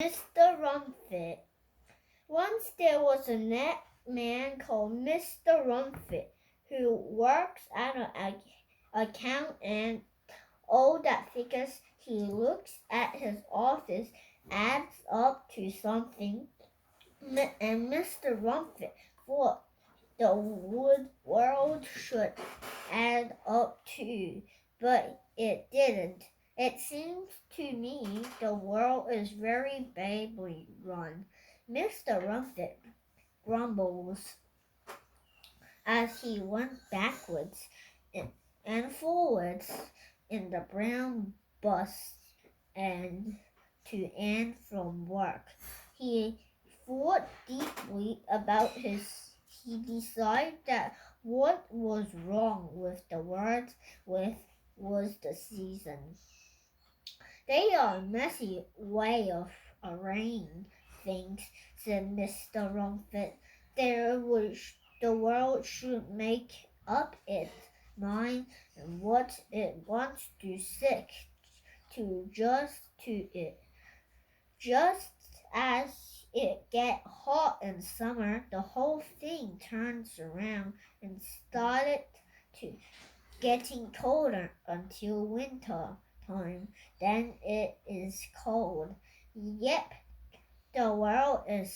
Mr. Rumfitt. Once there was a man called Mr. Rumfitt who works at an account, and all that figures he looks at his office adds up to something. And Mr. Rumfitt thought the world should add up to, but it didn't. It seems to me the world is very badly run. Mr. Rumfitt grumbles as he went backwards and forwards in the brown bus and to and from work. He thought deeply about he decided that what was wrong with the words was the season. They are a messy way of arranging things, said Mr. Rumfitt. The world should make up its mind and what it wants to stick to it. Just as it gets hot in summer, the whole thing turns around and started to getting colder until winter time. Then it is cold. Yep, the world is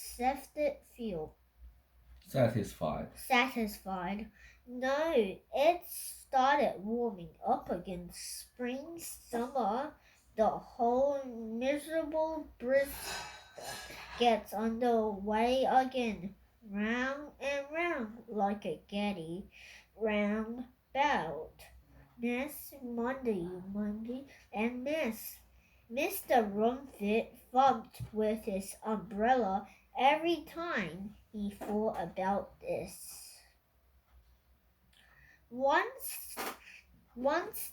satisfied. No, it started warming up again. Spring, summer, the whole miserable brisk gets underway again, round and round like a giddy roundabout. Monday, and Mr. Rumfitt thumped with his umbrella every time he thought about this. One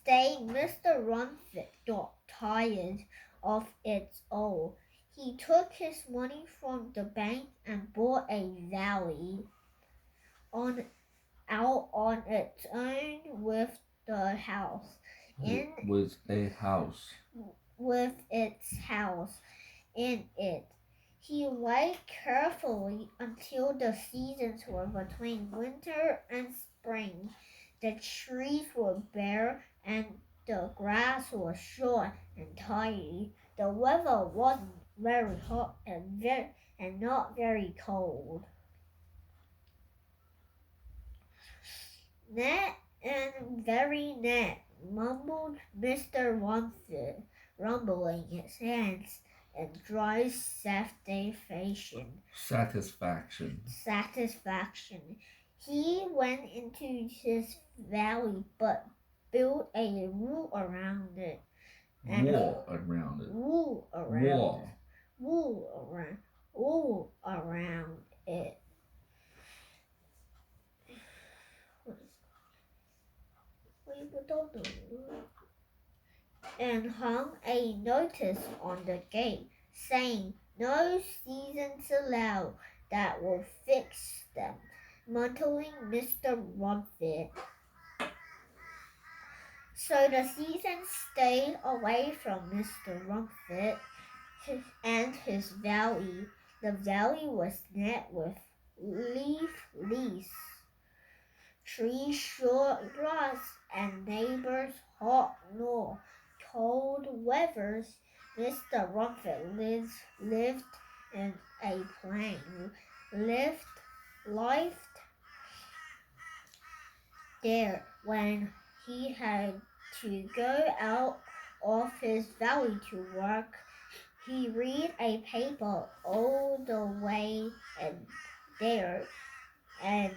day, Mr. Rumfitt got tired of it all. He took his money from the bank and bought a valley out on its own with the house. With its house in it. He waited carefully until the seasons were between winter and spring. The trees were bare and the grass was short and tidy. The weather wasn't very hot and not very cold. Net and very net, mumbled Mr. Rumfitt, rumbling his hands in dry satisfaction. He went into his valley but built a wall around it. Wall around it. And hung a notice on the gate saying, "No seasons allowed." That will fix them, muttering Mr. Rumfitt. So the seasons stayed away from Mr. Rumfitt and his valley. The valley was net with leafless trees, short grass, and neighbors hot nor cold weathers. Mr. Rumfitt lived in a plain, lived there when he had to go out of his valley to work. He read a paper all the way there and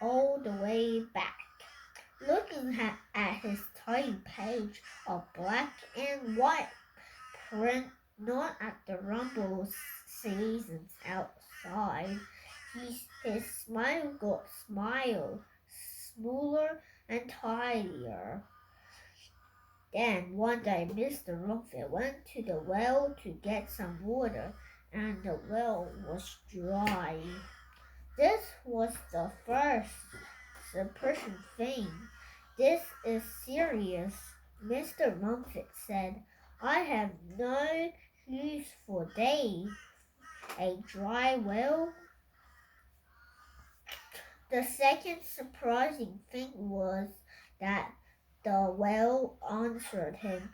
all the way back, looking at his tiny page of black and white print, not at the rumble seasons outside. His smile got smaller and tidier. Then one day Mr. Rumfitt went to the well to get some water, and the well was dry. This was the first surprising thing. "This is serious," Mr. Rumfitt said. "I have no used for days. A dry well. The second surprising thing was that the well answered him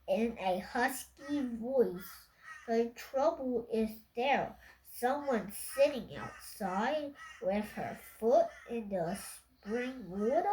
in a husky voice. The trouble is there. Someone sitting outside with her foot in the spring water.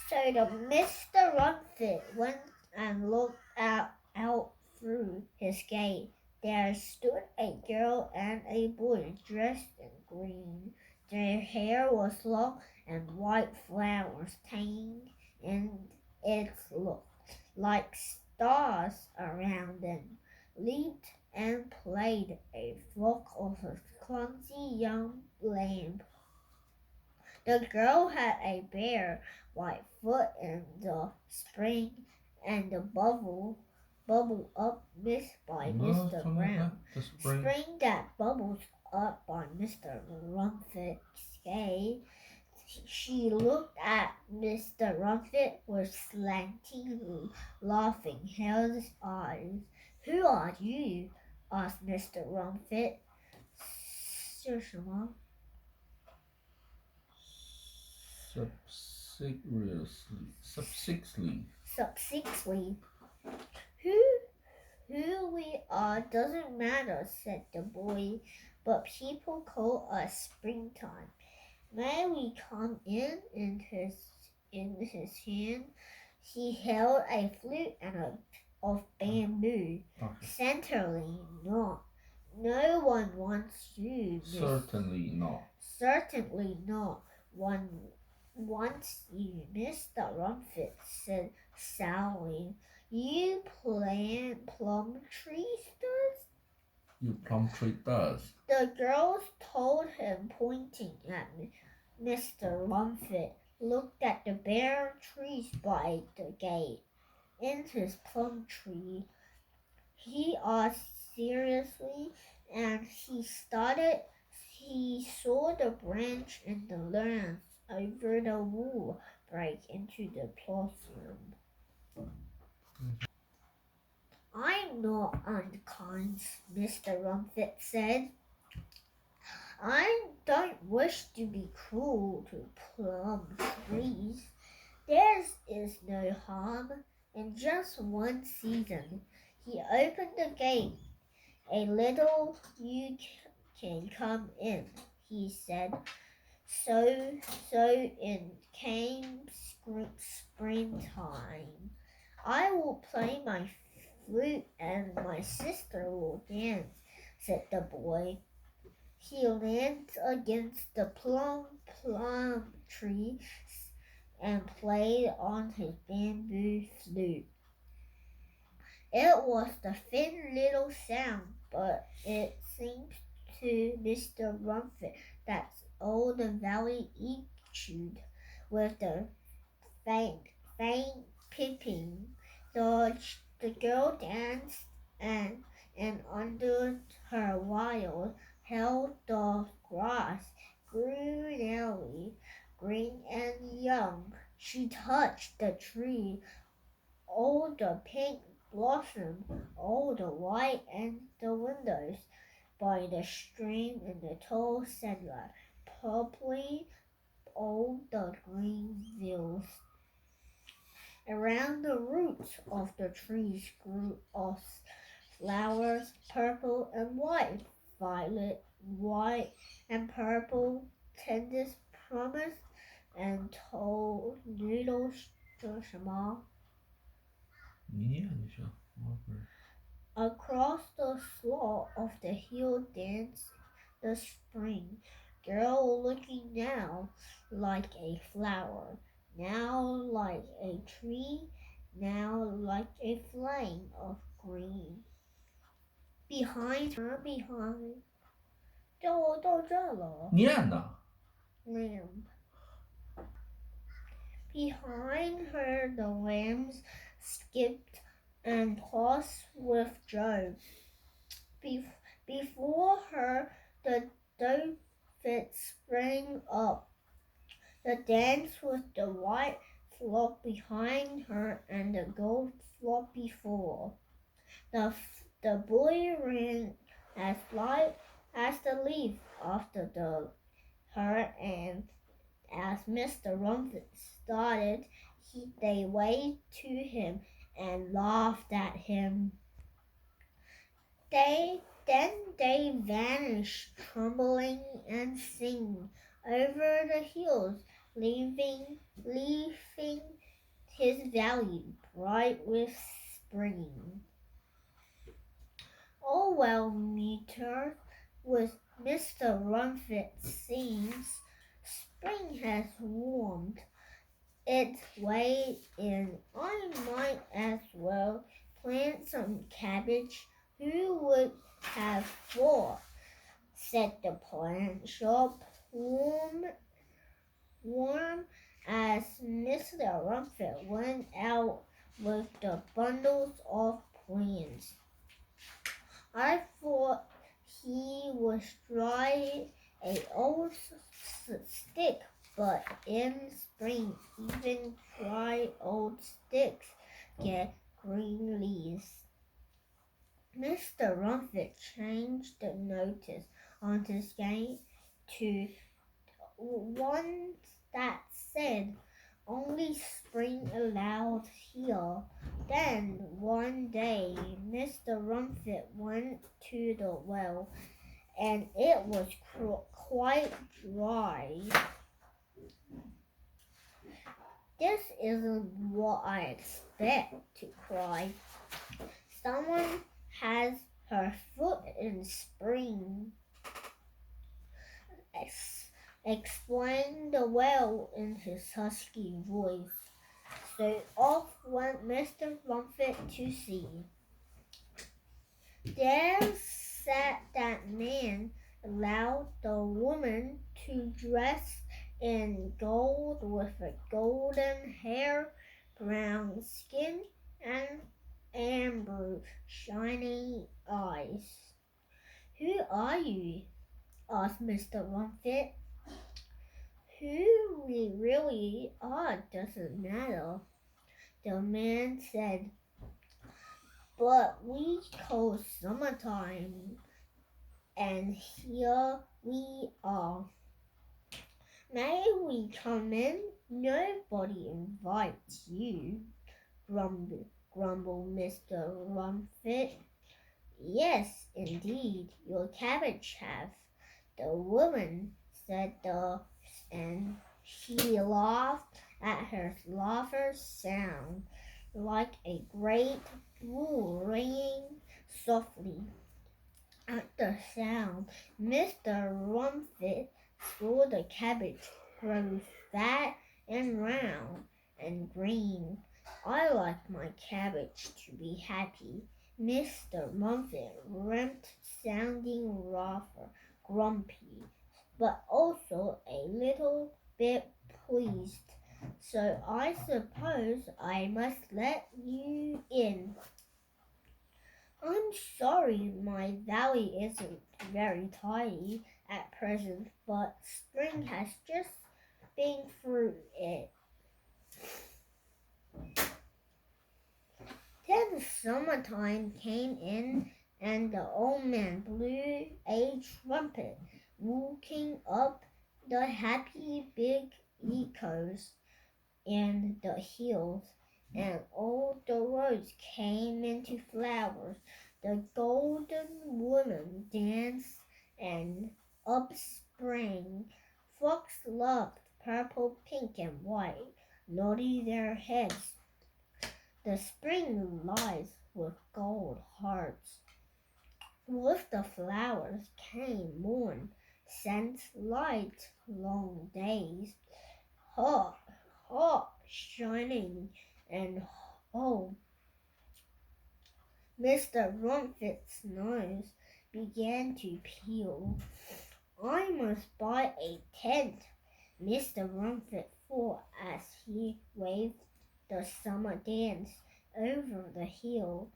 So the Mr. Rumfitt went and looked out through his gate. There stood a girl and a boy dressed in green. Their hair was long and white flowers hanging in it looked like stars around them. Leaped and played a flock of clumsy young lambs. The girl had a bare white foot in the spring, and the bubble up missed by Mr. Brown. Spring that bubbles up on Mr. Rumfitt's gate. She looked at Mr. Rumfitt with slanting, laughing hell's eyes. Who are you? asked Mr. Rumfitt. 是什么 Subsequently. Who we are doesn't matter, said the boy, but people call us springtime. May we come in? In his hand he held a flute of bamboo. Certainly not. No one wants you. Certainly not. Certainly not. One wants you, Mr. Rumfitt said sourly. You plant plum trees, does? You plum tree does. The girls told him, pointing at Mr. Rumfitt looked at the bare trees by the gate. In his plum tree, he asked seriously, and he saw the branch and the lance over the wall break into the blossom. I'm not unkind, Mr. Rumfitt said. I don't wish to be cruel to plum trees. There is no harm in just one season. He opened the gate. A little you can come in, he said. So in came springtime. I will play my flute and my sister will dance, said the boy. He leaned against the plum tree and played on his bamboo flute. It was the thin little sound, but it seemed to Mr. Rumfitt that all the valley echoed with the faint piping. The girl danced and under her wild held the grass grew nearly green and young. She touched the tree, all the pink blossom, all the white and the windows, by the stream and the tall cedar, purply all the green fields. Around the roots of the trees grew flowers, purple and white, violet, white and purple, tender promise, and tall needles 这是什么 Across the slope of the hill danced the spring girl, looking now like a flower, now like a tree, now like a flame of green. Behind her, behind 就到这了。念呢 Lamb. Behind her, the lambs skipped and tossed with joy. Before her, the dove sprang up. The dance with the white flock behind her and the gold flock before. The boy ran as light as the leaf after her, and as Mr. Rumfitt started, they waved to him and laughed at him. Then they vanished, trembling and singing over the hills, leaving his valley bright with spring. Oh well, meter with Mr. Rumfitt seems spring has warmed its way in. I might as well plant some cabbage. Who would have thought? Said the plant shop, warm as Mr. Rumfitt went out with the bundles of plants. I thought he was dry a old stick, but in spring even dry old sticks get green leaves. Mr. Rumfitt changed the notice on his gate to one that said only spring allowed here. Then one day Mr. Rumfitt went to the well, and it was quite dry. This isn't what I expect, to cry. Someone has her foot in spring, explained the well in his husky voice. So off went Mr. Rumfitt to see. There sat that man, allowed the woman to dress in gold with a golden hair, brown skin, and amber shining eyes. Who are you? Asked Mr. Rumfitt. Who we really are doesn't matter, the man said, but we call summertime, and here we are. May we come in? Nobody invites you, grumbled Mr. Rumfitt. Yes, indeed, your cabbage have, the woman said, and she laughed at her laughter sound like a great bull ringing softly. At the sound, Mr. Rumfitt saw the cabbage grow fat and round and green. I like my cabbage to be happy. Mr. Rumfitt remarked, sounding rather grumpy, but also a little bit pleased. So I suppose I must let you in. I'm sorry my valley isn't very tidy at present, but spring has just been through it. Then summertime came in, and the old man blew a trumpet, walking up the happy big echoes in the hills, and all the roads came into flowers. The golden woman danced and upsprang. Fox loved purple, pink, and white, nodding their heads. The spring lies with gold hearts. With the flowers came morn, scents light, long days, hot, shining, and oh, Mr. Rumfitt's nose began to peel. I must buy a tent, Mr. Rumfitt thought as he waved the summer dance over the hill.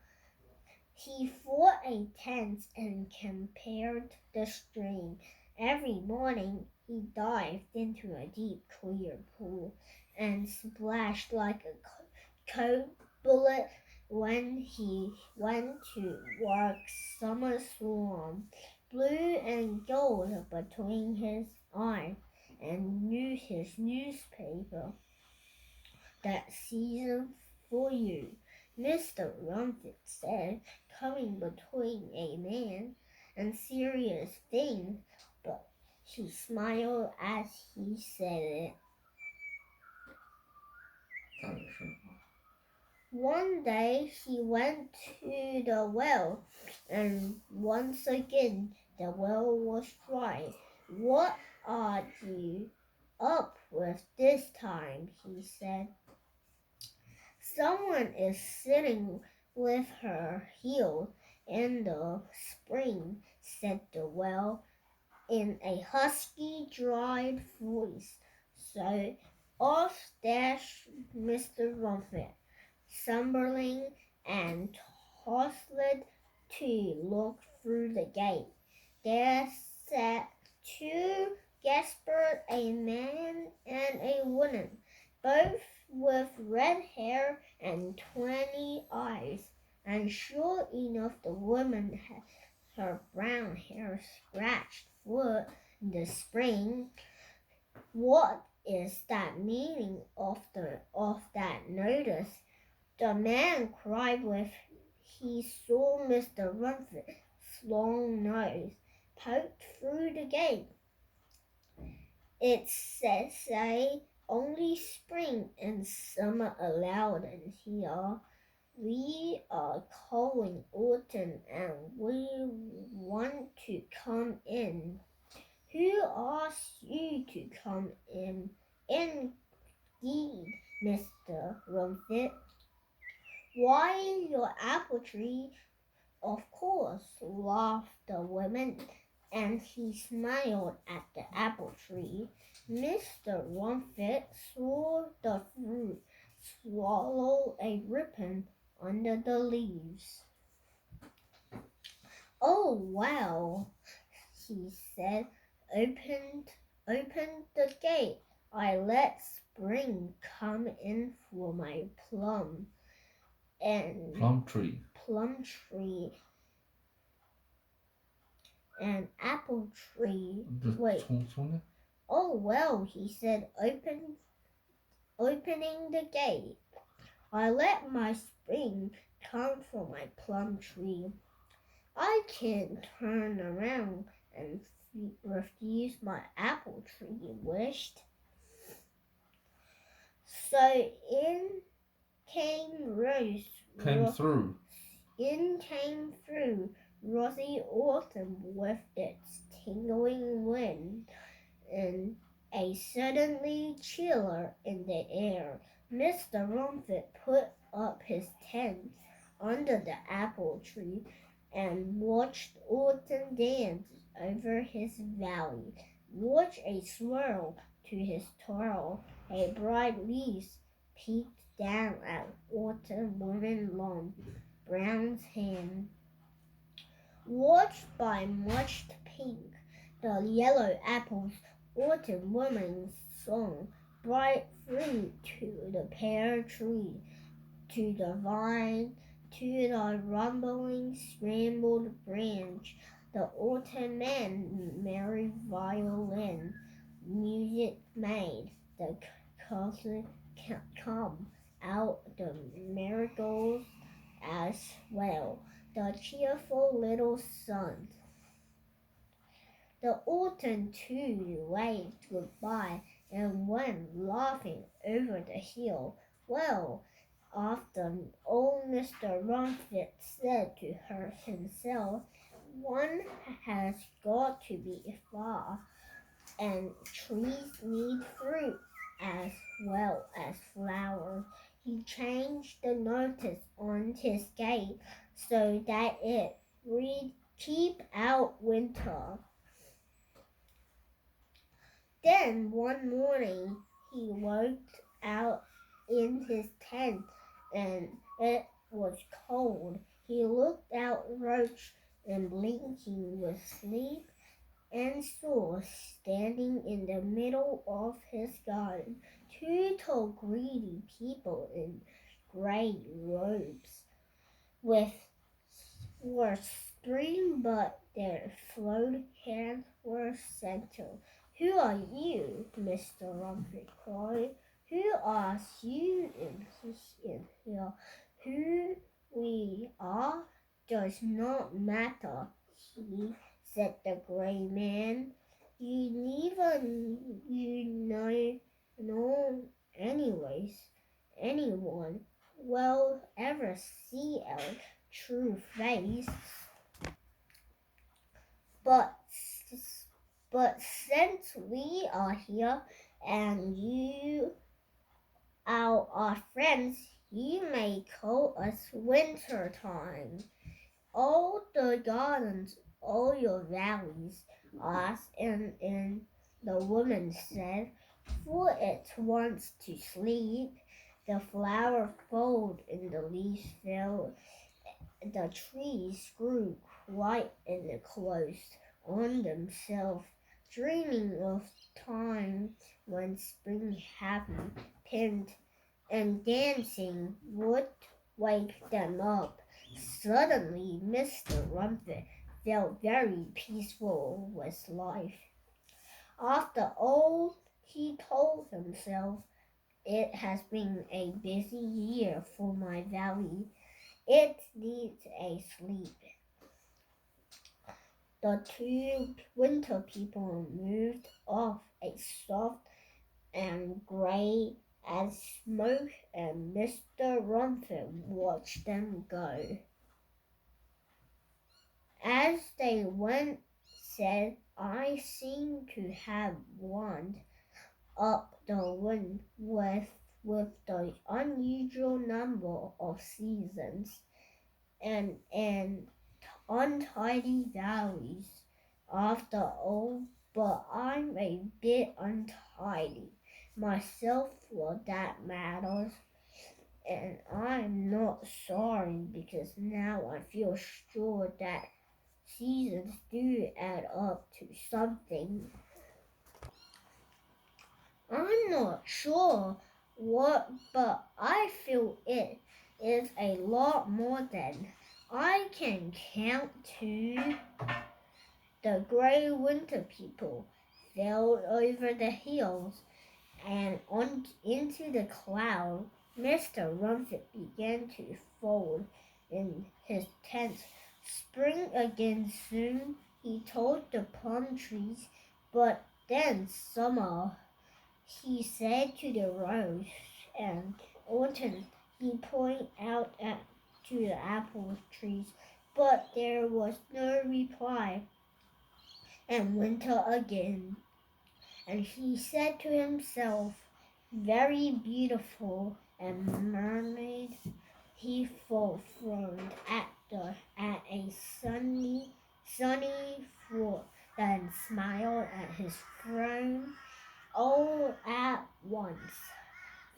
He fought a tent and compared the stream. Every morning he dived into a deep, clear pool and splashed like a bullet When he went to work, summer swam blue and gold between his eyes and knew his newspaper. That season for you, Mr. Rumfitt said, coming between a man and serious things, but he smiled as he said it. 大点声啊！ One day he went to the well, and once again the well was dry. What are you up with this time? He said. Someone is sitting with her heels in the spring, said the well in a husky, dry voice. So off dashed Mr. Rumfitt, stumbling and tossed to look through the gate. There sat two Gaspard, a man and a woman, both with red hair and 20 eyes, and sure enough the woman had her brown hair scratched foot in the spring. What is that meaning of that notice? The man cried when he saw Mr. Rumfitt's long nose poked through the gate. It says only spring and summer allowed in here. We are calling autumn and we want to come in. Who asked you to come in? Indeed, Mr. Rumfitt. Why, your apple tree, of course, laughed the woman, and he smiled at the apple tree. Mr. Rumfitt saw the fruit swallow a ribbon under the leaves. Oh, well, he said, opened the gate. I let spring come in for my plum tree and apple tree. Wait. Oh, well, he said, opening the gate. I let my spring come for my plum tree. I can't turn around and refuse my apple tree wished. So in came rosy autumn with its tingling wind and a suddenly chiller in the air. Mr. Rumfitt put up his tent under the apple tree and watched autumn dance over his valley. Watch a swirl to his twirl, a bright leaf peeked down at autumn woman long brown's hand. Watched by much pink, the yellow apples, autumn woman's song, bright fruit to the pear tree, to the vine, to the rumbling scrambled branch, the autumn man merry violin, music made, the cousin come out the marigolds as well, the cheerful little sons. The autumn too waved goodbye and went laughing over the hill. Well, after old Mr. Rumfitt said to himself, one has got to be far, and trees need fruit as well as flowers. He changed the notice on his gate so that it read, "Keep out winter." Then one morning he woke out in his tent and it was cold. He looked out roached and blinking with sleep and saw standing in the middle of his garden two tall greedy people in gray robes. were spring, but their flowed hands were gentle. Who are you? Mr. Rumfitt cried. Who asked you in here? Who we are does not matter, said the grey man. You neither know anyone will ever see our true face. But since we are here and you are our friends, you may call us wintertime. All the gardens, all your valleys, asked, and the woman said, for it wants to sleep. The flower folded and the leaves fell. The trees grew quiet and closed on themselves, dreaming of time when spring happy pinned and dancing would wake them up. Suddenly, Mr. Rumfitt felt very peaceful with life. After all, he told himself, it has been a busy year for my valley. It needs a sleep. The two winter people moved off a soft and gray as smoke, and Mr. Rumfitt watched them go. As they went, said, I seem to have wound up the wind with the unusual number of seasons and untidy valleys after all, but I'm a bit untidy myself for that matter, and I'm not sorry because now I feel sure that seasons do add up to something. I'm not sure what, but I feel it is a lot more than I can count to. The gray winter people sailed over the hills and on into the cloud. Mr. Rumfitt began to fold in his tent. Spring again soon, he told the palm trees, but then summer, he said to the rose, and autumn, he pointed out to the apple trees, but there was no reply. And winter again. And he said to himself, very beautiful and mermaid, he throned at a sunny floor, then smiled at his throne all at once.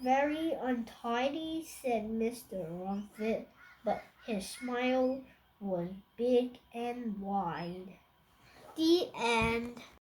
Very untidy, said Mr. Rumfitt, but his smile was big and wide. The end.